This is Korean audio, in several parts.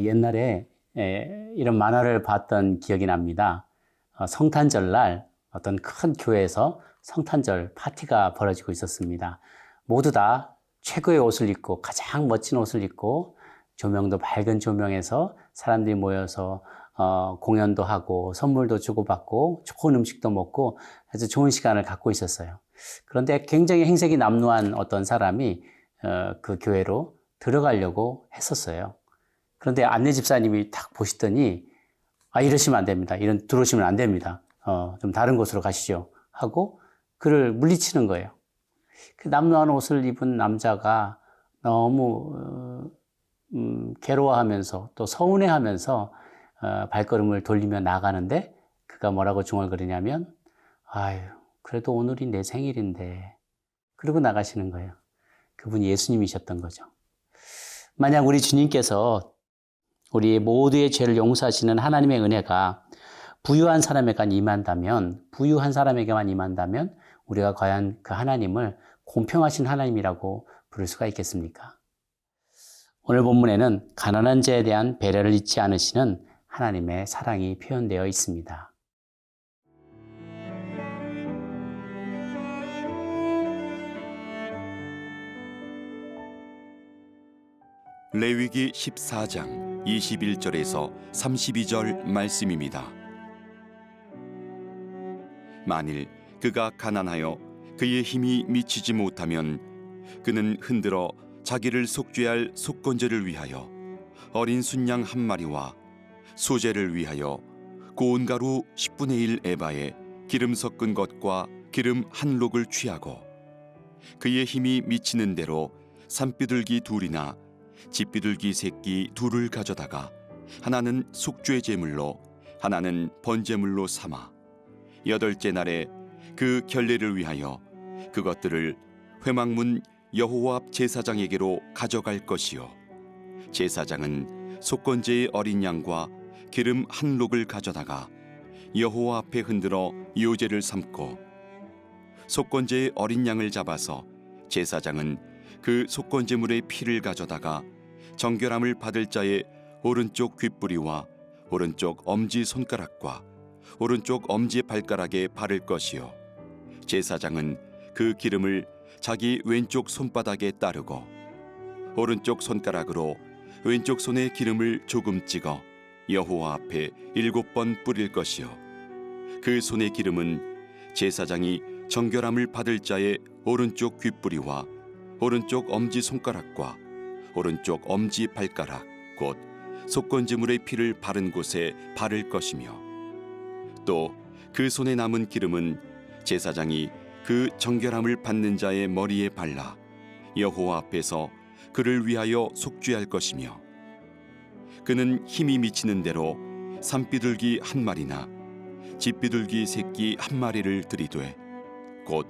옛날에 이런 만화를 봤던 기억이 납니다. 성탄절날 어떤 큰 교회에서 성탄절 파티가 벌어지고 있었습니다. 모두 다 최고의 옷을 입고 가장 멋진 옷을 입고 조명도 밝은 조명에서 사람들이 모여서 공연도 하고 선물도 주고받고 좋은 음식도 먹고 아주 좋은 시간을 갖고 있었어요. 그런데 굉장히 행색이 남루한 어떤 사람이 그 교회로 들어가려고 했었어요. 그런데 안내 집사님이 딱 보시더니 이러시면 안 됩니다. 들어오시면 안 됩니다. 좀 다른 곳으로 가시죠 하고 그를 물리치는 거예요. 그 남루한 옷을 입은 남자가 너무 괴로워하면서 또 서운해하면서 발걸음을 돌리며 나가는데 그가 뭐라고 중얼거리냐면 아유 그래도 오늘이 내 생일인데 그러고 나가시는 거예요. 그분이 예수님이셨던 거죠. 만약 우리 주님께서 우리 모두의 죄를 용서하시는 하나님의 은혜가 부유한 사람에게만 임한다면 우리가 과연 그 하나님을 공평하신 하나님이라고 부를 수가 있겠습니까? 오늘 본문에는 가난한 자에 대한 배려를 잊지 않으시는 하나님의 사랑이 표현되어 있습니다. 레위기 14장 21절에서 32절 말씀입니다. 만일 그가 가난하여 그의 힘이 미치지 못하면 그는 흔들어 자기를 속죄할 속건제를 위하여 어린 순양 한 마리와 소제를 위하여 고운 가루 10분의 1 에바에 기름 섞은 것과 기름 한 록을 취하고 그의 힘이 미치는 대로 산비둘기 둘이나 집비둘기 새끼 둘을 가져다가 하나는 속죄 제물로 하나는 번제물로 삼아 여덟째 날에 그 결례를 위하여 그것들을 회막문 여호와 앞 제사장에게로 가져갈 것이요 제사장은 속건제의 어린 양과 기름 한 록을 가져다가 여호와 앞에 흔들어 요제를 삼고 속건제의 어린 양을 잡아서 제사장은 그 속건제물의 피를 가져다가 정결함을 받을 자의 오른쪽 귓뿌리와 오른쪽 엄지 손가락과 오른쪽 엄지 발가락에 바를 것이요 제사장은 그 기름을 자기 왼쪽 손바닥에 따르고 오른쪽 손가락으로 왼쪽 손에 기름을 조금 찍어 여호와 앞에 7번 뿌릴 것이요 그 손의 기름은 제사장이 정결함을 받을 자의 오른쪽 귓뿌리와 오른쪽 엄지 손가락과 오른쪽 엄지 발가락 곧 속건제물의 피를 바른 곳에 바를 것이며 또 그 손에 남은 기름은 제사장이 그 정결함을 받는 자의 머리에 발라 여호와 앞에서 그를 위하여 속죄할 것이며 그는 힘이 미치는 대로 산비둘기 한 마리나 집비둘기 새끼 한 마리를 들이되 곧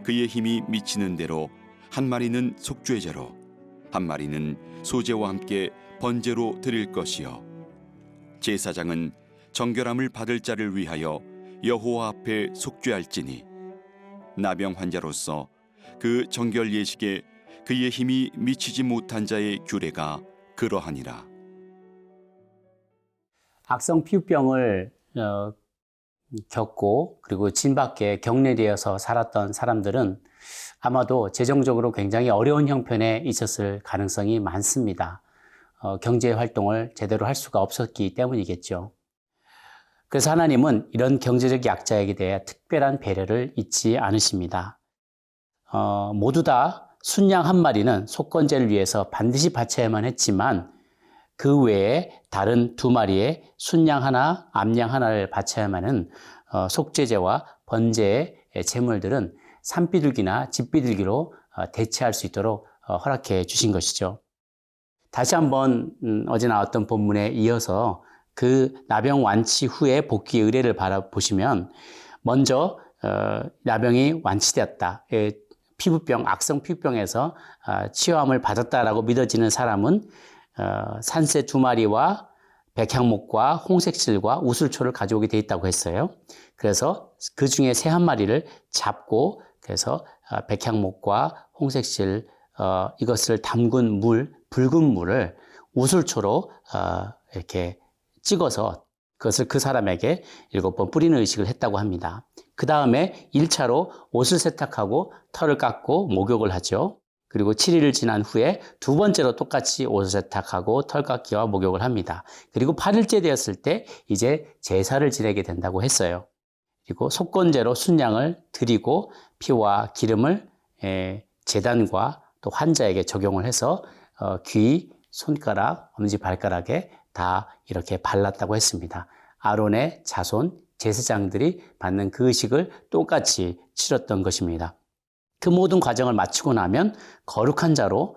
그의 힘이 미치는 대로 한 마리는 속죄제로 한 마리는 소제와 함께 번제로 드릴 것이요 제사장은 정결함을 받을 자를 위하여 여호와 앞에 속죄할지니 나병 환자로서 그 정결 예식에 그의 힘이 미치지 못한 자의 규례가 그러하니라. 악성 피부병을 겪고 그리고 진 밖에 격리되어서 살았던 사람들은 아마도 재정적으로 굉장히 어려운 형편에 있었을 가능성이 많습니다. 경제 활동을 제대로 할 수가 없었기 때문이겠죠. 그래서 하나님은 이런 경제적 약자에게 대해 특별한 배려를 잊지 않으십니다. 모두 다 순양 한 마리는 속건제를 위해서 반드시 바쳐야만 했지만 그 외에 다른 2마리의 순양 하나, 암양 하나를 바쳐야만 하는 속죄제와 번제의 제물들은 산비둘기나 집비둘기로 대체할 수 있도록 허락해 주신 것이죠. 다시 한번 어제 나왔던 본문에 이어서 그 나병 완치 후에 복귀의 의례를 바라보시면 먼저 나병이 완치되었다. 피부병, 악성 피부병에서 치유함을 받았다라고 믿어지는 사람은 산새 2마리와 백향목과 홍색실과 우슬초를 가져오게 돼 있다고 했어요. 그래서 그 중에 새 한 마리를 잡고 그래서 백향목과 홍색실 이것을 담근 물, 붉은 물을 우슬초로 이렇게 찍어서 그것을 그 사람에게 7번 뿌리는 의식을 했다고 합니다. 그 다음에 1차로 옷을 세탁하고 털을 깎고 목욕을 하죠. 그리고 7일을 지난 후에 두 번째로 똑같이 옷을 세탁하고 털 깎기와 목욕을 합니다. 그리고 8일째 되었을 때 이제 제사를 지내게 된다고 했어요. 그리고 속건제로 순양을 드리고 피와 기름을 제단과 또 환자에게 적용을 해서 귀, 손가락, 엄지발가락에 다 이렇게 발랐다고 했습니다. 아론의 자손, 제사장들이 받는 그 의식을 똑같이 치렀던 것입니다. 그 모든 과정을 마치고 나면 거룩한 자로,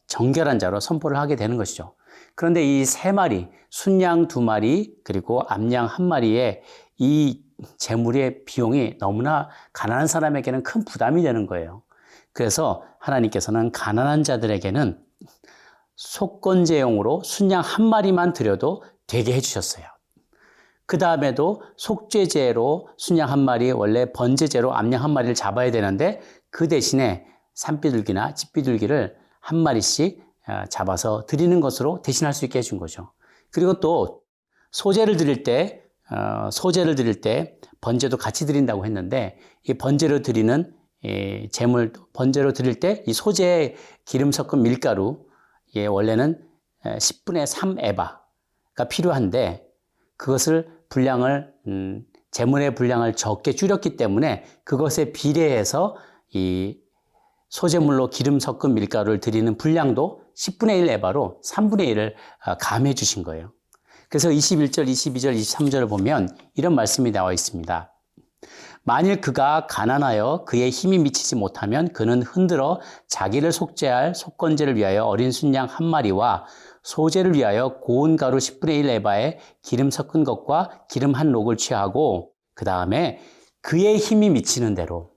정결한 자로 선포를 하게 되는 것이죠. 그런데 이 3마리, 순양 2마리, 그리고 암양 1마리의 이 제물의 비용이 너무나 가난한 사람에게는 큰 부담이 되는 거예요. 그래서 하나님께서는 가난한 자들에게는 속건제용으로 순양 1마리만 드려도 되게 해주셨어요. 그 다음에도 속죄제로 순양 1마리, 원래 번제제로 암양 1마리를 잡아야 되는데 그 대신에 산비둘기나 집비둘기를 1마리씩 잡아서 드리는 것으로 대신할 수 있게 해준 거죠. 그리고 또 소제를 드릴 때 번제도 같이 드린다고 했는데 이 번제로 드리는 제물, 번제로 드릴 때 이 소제에 기름 섞은 밀가루, 원래는 10분의 3 에바가 필요한데 그것을 제물의 분량을 적게 줄였기 때문에 그것에 비례해서 이 소제물로 기름 섞은 밀가루를 드리는 분량도 10분의 1 에바로 3분의 1을 감해 주신 거예요. 그래서 21절, 22절, 23절을 보면 이런 말씀이 나와 있습니다. 만일 그가 가난하여 그의 힘이 미치지 못하면 그는 흔들어 자기를 속죄할 속건제를 위하여 어린 순양 1마리와 소제를 위하여 고운 가루 10분의 1 에바에 기름 섞은 것과 기름 한 록을 취하고 그 다음에 그의 힘이 미치는 대로,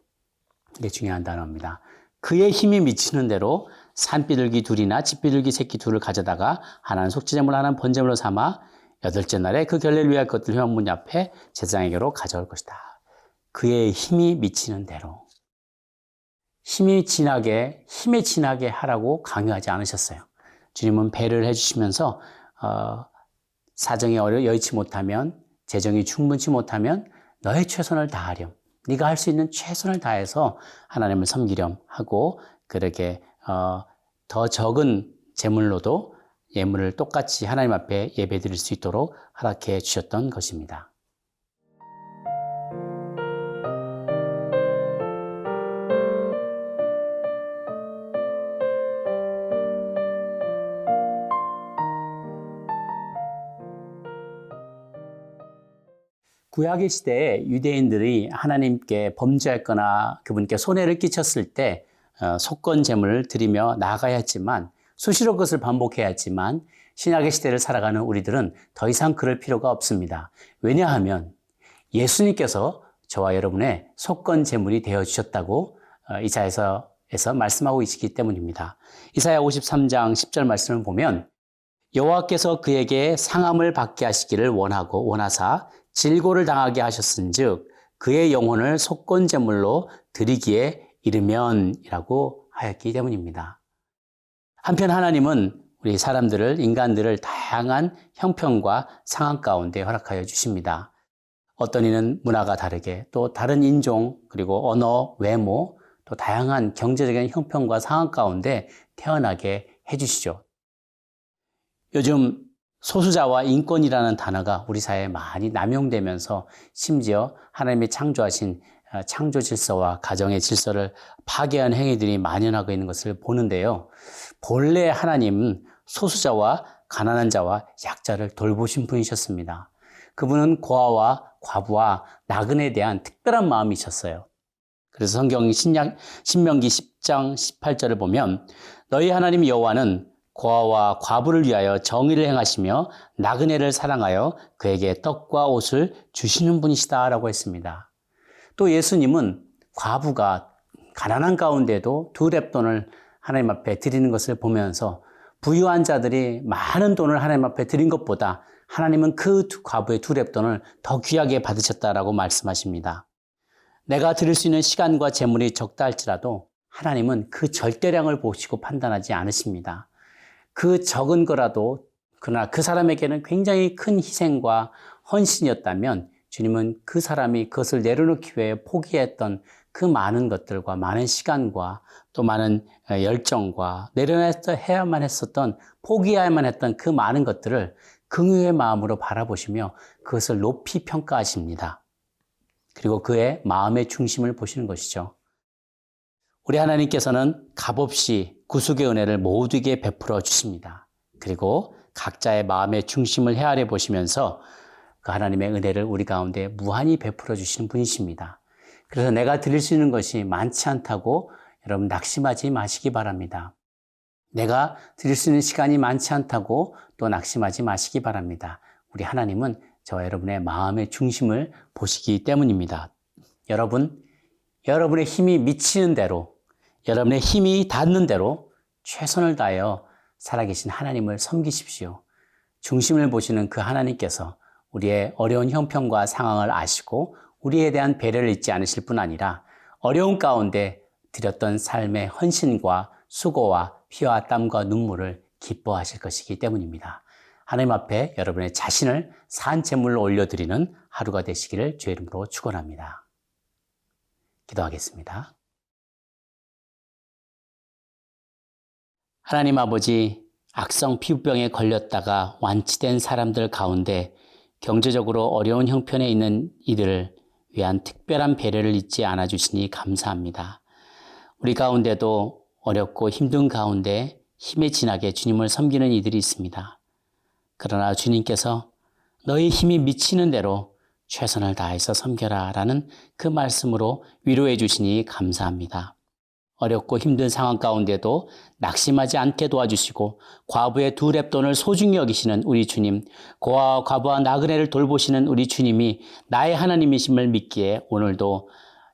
이게 중요한 단어입니다. 그의 힘이 미치는 대로 산비둘기 2이나 집비둘기 새끼 2를 가져다가 하나는 속죄제물 하나는 번제물로 삼아 8째 날에 그 결례를 위하여 그것들 회막문 앞에 제사장에게로 가져올 것이다. 그의 힘이 미치는 대로. 힘에 진하게 하라고 강요하지 않으셨어요. 주님은 배를 해주시면서 사정이 여의치 못하면, 재정이 충분치 못하면 너의 최선을 다하렴. 네가 할 수 있는 최선을 다해서 하나님을 섬기렴 하고 그렇게 더 적은 제물로도 예물을 똑같이 하나님 앞에 예배드릴 수 있도록 허락해 주셨던 것입니다. 구약의 시대에 유대인들이 하나님께 범죄했거나 그분께 손해를 끼쳤을 때 속건 제물을 드리며 나아가야 했지만 수시로 그것을 반복해야 했지만 신약의 시대를 살아가는 우리들은 더 이상 그럴 필요가 없습니다. 왜냐하면 예수님께서 저와 여러분의 속건 제물이 되어주셨다고 이사야에서 말씀하고 계시기 때문입니다. 이사야 53장 10절 말씀을 보면 여호와께서 그에게 상함을 받게 하시기를 원하사 질고를 당하게 하셨은즉 그의 영혼을 속건 제물로 드리기에 이르면이라고 하였기 때문입니다. 한편 하나님은 우리 인간들을 다양한 형편과 상황 가운데 허락하여 주십니다. 어떤 이는 문화가 다르게 또 다른 인종 그리고 언어, 외모 또 다양한 경제적인 형편과 상황 가운데 태어나게 해주시죠. 요즘 소수자와 인권이라는 단어가 우리 사회에 많이 남용되면서 심지어 하나님이 창조하신 창조 질서와 가정의 질서를 파괴한 행위들이 만연하고 있는 것을 보는데요. 본래 하나님은 소수자와 가난한 자와 약자를 돌보신 분이셨습니다. 그분은 고아와 과부와 나그네에 대한 특별한 마음이셨어요. 그래서 성경 신명기 10장 18절을 보면 너희 하나님 여호와는 고아와 과부를 위하여 정의를 행하시며 나그네를 사랑하여 그에게 떡과 옷을 주시는 분이시다라고 했습니다. 또 예수님은 과부가 가난한 가운데도 2렙돈을 하나님 앞에 드리는 것을 보면서 부유한 자들이 많은 돈을 하나님 앞에 드린 것보다 하나님은 그 과부의 2렙돈을 더 귀하게 받으셨다라고 말씀하십니다. 내가 드릴 수 있는 시간과 재물이 적다 할지라도 하나님은 그 절대량을 보시고 판단하지 않으십니다. 그 적은 거라도 그러나 그 사람에게는 굉장히 큰 희생과 헌신이었다면 주님은 그 사람이 그것을 내려놓기 위해 포기했던 그 많은 것들과 많은 시간과 또 많은 열정과 내려놔야만 했었던 포기해야만 했던 그 많은 것들을 긍휼의 마음으로 바라보시며 그것을 높이 평가하십니다. 그리고 그의 마음의 중심을 보시는 것이죠. 우리 하나님께서는 값없이 구속의 은혜를 모두에게 베풀어 주십니다. 그리고 각자의 마음의 중심을 헤아려 보시면서 그 하나님의 은혜를 우리 가운데 무한히 베풀어 주시는 분이십니다. 그래서 내가 드릴 수 있는 것이 많지 않다고 여러분 낙심하지 마시기 바랍니다. 내가 드릴 수 있는 시간이 많지 않다고 또 낙심하지 마시기 바랍니다. 우리 하나님은 저와 여러분의 마음의 중심을 보시기 때문입니다. 여러분의 힘이 미치는 대로, 여러분의 힘이 닿는 대로 최선을 다하여 살아계신 하나님을 섬기십시오. 중심을 보시는 그 하나님께서 우리의 어려운 형편과 상황을 아시고 우리에 대한 배려를 잊지 않으실 뿐 아니라 어려운 가운데 드렸던 삶의 헌신과 수고와 피와 땀과 눈물을 기뻐하실 것이기 때문입니다. 하나님 앞에 여러분의 자신을 산제물로 올려드리는 하루가 되시기를 주의 이름으로 축원합니다. 기도하겠습니다. 하나님 아버지, 악성 피부병에 걸렸다가 완치된 사람들 가운데 경제적으로 어려운 형편에 있는 이들을 위한 특별한 배려를 잊지 않아 주시니 감사합니다. 우리 가운데도 어렵고 힘든 가운데 힘에 진하게 주님을 섬기는 이들이 있습니다. 그러나 주님께서 너희 힘이 미치는 대로 최선을 다해서 섬겨라 라는 그 말씀으로 위로해 주시니 감사합니다. 어렵고 힘든 상황 가운데도 낙심하지 않게 도와주시고 과부의 두 렙돈을 소중히 여기시는 우리 주님, 고아와 과부와 나그네를 돌보시는 우리 주님이 나의 하나님이심을 믿기에 오늘도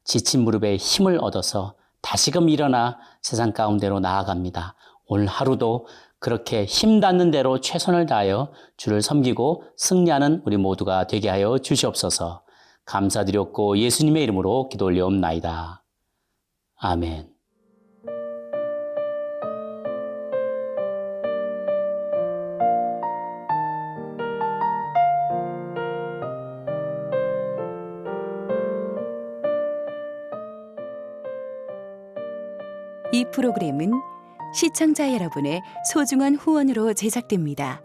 지친 무릎에 힘을 얻어서 다시금 일어나 세상 가운데로 나아갑니다. 오늘 하루도 그렇게 힘 닿는 대로 최선을 다하여 주를 섬기고 승리하는 우리 모두가 되게 하여 주시옵소서. 감사드렸고 예수님의 이름으로 기도 올려옵나이다. 아멘. 이 프로그램은 시청자 여러분의 소중한 후원으로 제작됩니다.